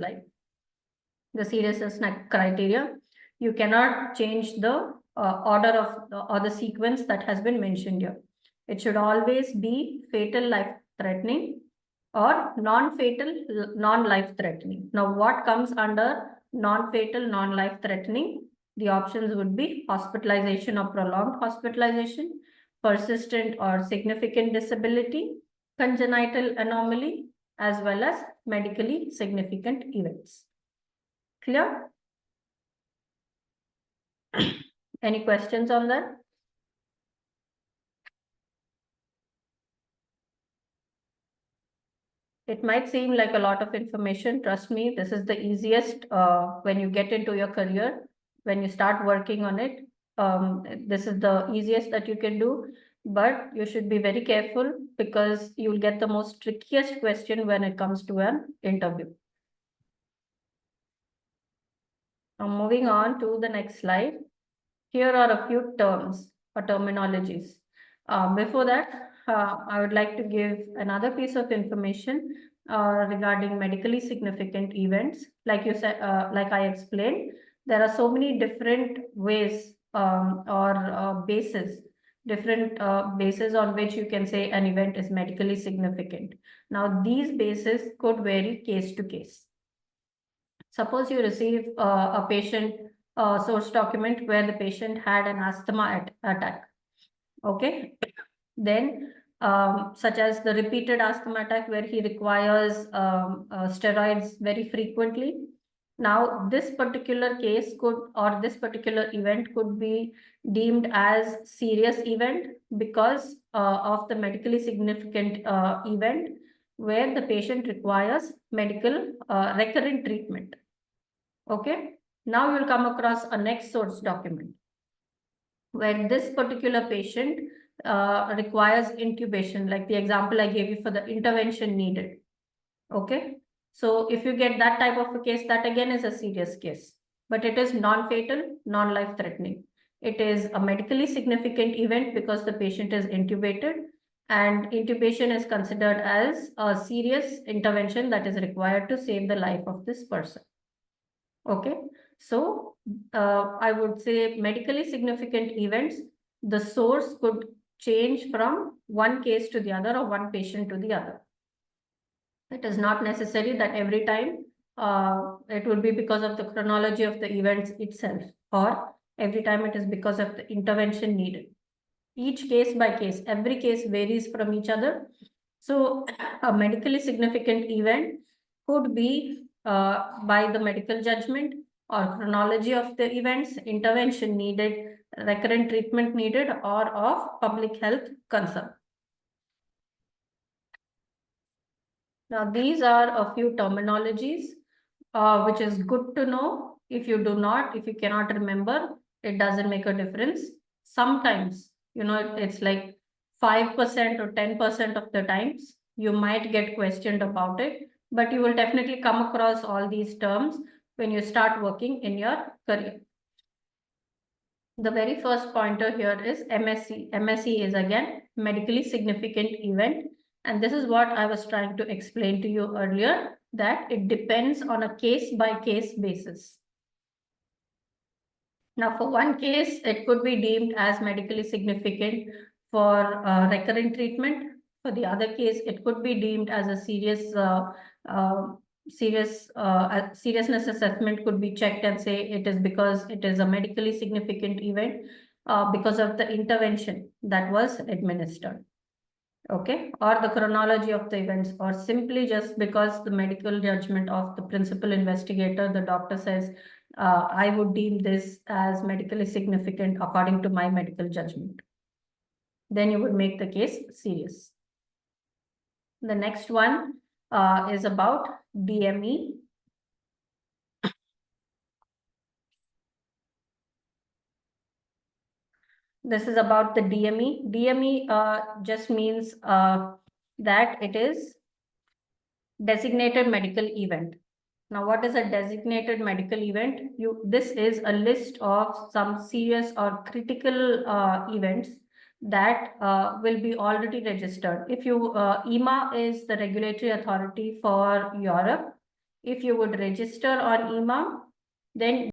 life. The seriousness criteria, you cannot change the order of or the sequence that has been mentioned here. It should always be fatal, life-threatening, or non-fatal, non-life-threatening. Now, what comes under non-fatal, non-life-threatening? The options would be hospitalization or prolonged hospitalization, persistent or significant disability, congenital anomaly, as well as medically significant events. Clear? Any questions on that? It might seem like a lot of information. Trust me, this is the easiest when you get into your career, when you start working on it. This is the easiest that you can do, but you should be very careful because you'll get the most trickiest question when it comes to an interview. Now, moving on to the next slide. Here are a few terms or terminologies. Before that, I would like to give another piece of information regarding medically significant events. Like you said, like I explained, there are so many different ways or bases, different bases on which you can say an event is medically significant. Now, these bases could vary case to case. Suppose you receive a patient source document where the patient had an asthma attack. Okay, then such as the repeated asthma attack where he requires steroids very frequently. Now, this particular case could, or this particular event could be deemed as serious event because of the medically significant event where the patient requires medical recurrent treatment. Okay, now you'll come across a next source document where this particular patient requires intubation, like the example I gave you for the intervention needed. Okay, so if you get that type of a case, that again is a serious case, but it is non-fatal, non-life-threatening. It is a medically significant event because the patient is intubated, and intubation is considered as a serious intervention that is required to save the life of this person. Okay, so I would say medically significant events, the source could change from one case to the other or one patient to the other. It is not necessary that every time it will be because of the chronology of the events itself, or every time it is because of the intervention needed. Each case by case, every case varies from each other. So a medically significant event could be by the medical judgment or chronology of the events, intervention needed, recurrent treatment needed, or of public health concern. Now, these are a few terminologies which is good to know. If you do not, if you cannot remember, it doesn't make a difference. Sometimes, you know, it's like 5% or 10% of the times you might get questioned about it, but you will definitely come across all these terms when you start working in your career. The very first pointer here is MSE. MSE is again medically significant event. And this is what I was trying to explain to you earlier, that it depends on a case-by-case basis. Now, for one case, it could be deemed as medically significant for recurrent treatment. For the other case, it could be deemed as a seriousness assessment could be checked and say it is because it is a medically significant event because of the intervention that was administered. Okay, or the chronology of the events, or simply just because the medical judgment of the principal investigator, the doctor says, I would deem this as medically significant according to my medical judgment. Then you would make the case serious. The next one is about DME. This is about the DME. DME just means that it is designated medical event. Now, what is a designated medical event? This is a list of some serious or critical events that will be already registered. If you, EMA is the regulatory authority for Europe. if you would register on EMA, then